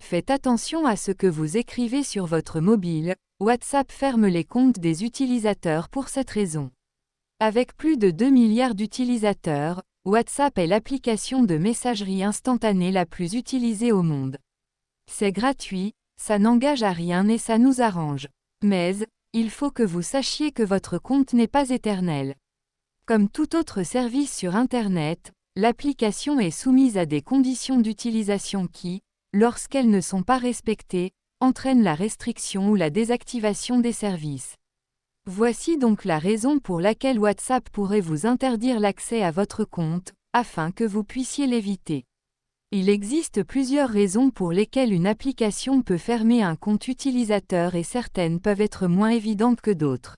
Faites attention à ce que vous écrivez sur votre mobile, WhatsApp ferme les comptes des utilisateurs pour cette raison. Avec plus de 2 milliards d'utilisateurs, WhatsApp est l'application de messagerie instantanée la plus utilisée au monde. C'est gratuit, ça n'engage à rien et ça nous arrange. Mais, il faut que vous sachiez que votre compte n'est pas éternel. Comme tout autre service sur Internet, l'application est soumise à des conditions d'utilisation qui, lorsqu'elles ne sont pas respectées, entraînent la restriction ou la désactivation des services. Voici donc la raison pour laquelle WhatsApp pourrait vous interdire l'accès à votre compte, afin que vous puissiez l'éviter. Il existe plusieurs raisons pour lesquelles une application peut fermer un compte utilisateur et certaines peuvent être moins évidentes que d'autres.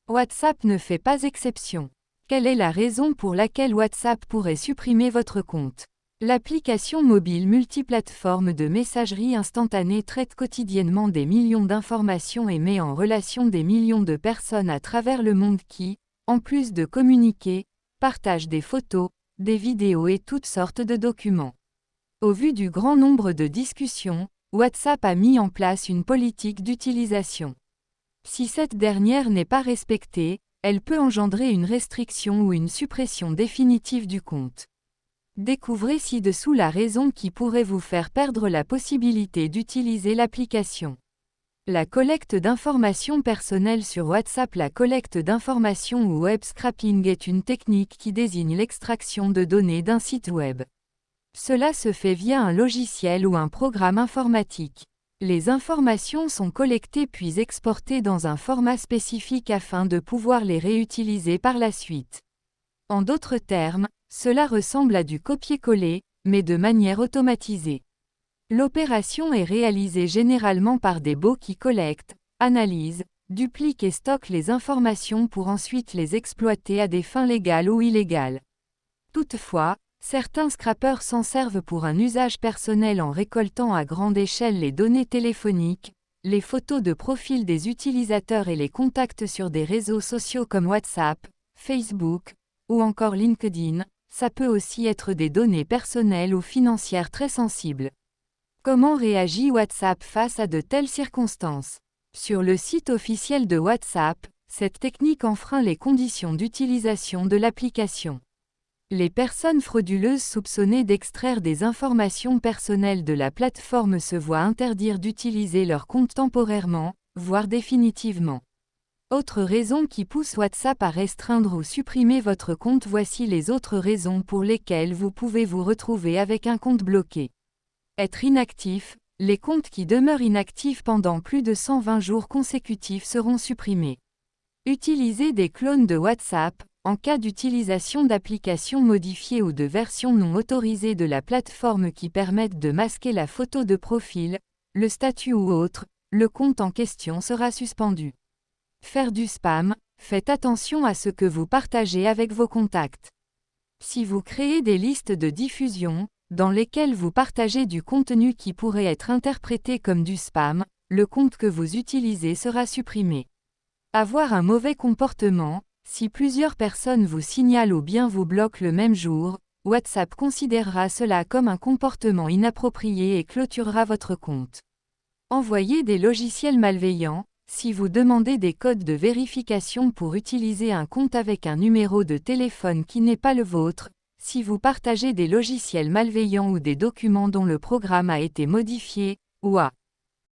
WhatsApp ne fait pas exception. Quelle est la raison pour laquelle WhatsApp pourrait supprimer votre compte? L'application mobile multiplateforme de messagerie instantanée traite quotidiennement des millions d'informations et met en relation des millions de personnes à travers le monde qui, en plus de communiquer, partagent des photos, des vidéos et toutes sortes de documents. Au vu du grand nombre de discussions, WhatsApp a mis en place une politique d'utilisation. Si cette dernière n'est pas respectée, elle peut engendrer une restriction ou une suppression définitive du compte. Découvrez ci-dessous la raison qui pourrait vous faire perdre la possibilité d'utiliser l'application. La collecte d'informations personnelles sur WhatsApp. La collecte d'informations ou web scraping est une technique qui désigne l'extraction de données d'un site web. Cela se fait via un logiciel ou un programme informatique. Les informations sont collectées puis exportées dans un format spécifique afin de pouvoir les réutiliser par la suite. En d'autres termes, cela ressemble à du copier-coller, mais de manière automatisée. L'opération est réalisée généralement par des bots qui collectent, analysent, dupliquent et stockent les informations pour ensuite les exploiter à des fins légales ou illégales. Toutefois, certains scrappers s'en servent pour un usage personnel en récoltant à grande échelle les données téléphoniques, les photos de profil des utilisateurs et les contacts sur des réseaux sociaux comme WhatsApp, Facebook, ou encore LinkedIn. Ça peut aussi être des données personnelles ou financières très sensibles. Comment réagit WhatsApp face à de telles circonstances? Sur le site officiel de WhatsApp, cette technique enfreint les conditions d'utilisation de l'application. Les personnes frauduleuses soupçonnées d'extraire des informations personnelles de la plateforme se voient interdire d'utiliser leur compte temporairement, voire définitivement. Autre raison qui pousse WhatsApp à restreindre ou supprimer votre compte. Voici les autres raisons pour lesquelles vous pouvez vous retrouver avec un compte bloqué. Être inactif. Les comptes qui demeurent inactifs pendant plus de 120 jours consécutifs seront supprimés. Utiliser des clones de WhatsApp. En cas d'utilisation d'applications modifiées ou de versions non autorisées de la plateforme qui permettent de masquer la photo de profil, le statut ou autre, le compte en question sera suspendu. Faire du spam. Faites attention à ce que vous partagez avec vos contacts. Si vous créez des listes de diffusion, dans lesquelles vous partagez du contenu qui pourrait être interprété comme du spam, le compte que vous utilisez sera supprimé. Avoir un mauvais comportement. Si plusieurs personnes vous signalent ou bien vous bloquent le même jour, WhatsApp considérera cela comme un comportement inapproprié et clôturera votre compte. Envoyer des logiciels malveillants. Si vous demandez des codes de vérification pour utiliser un compte avec un numéro de téléphone qui n'est pas le vôtre, si vous partagez des logiciels malveillants ou des documents dont le programme a été modifié, ou a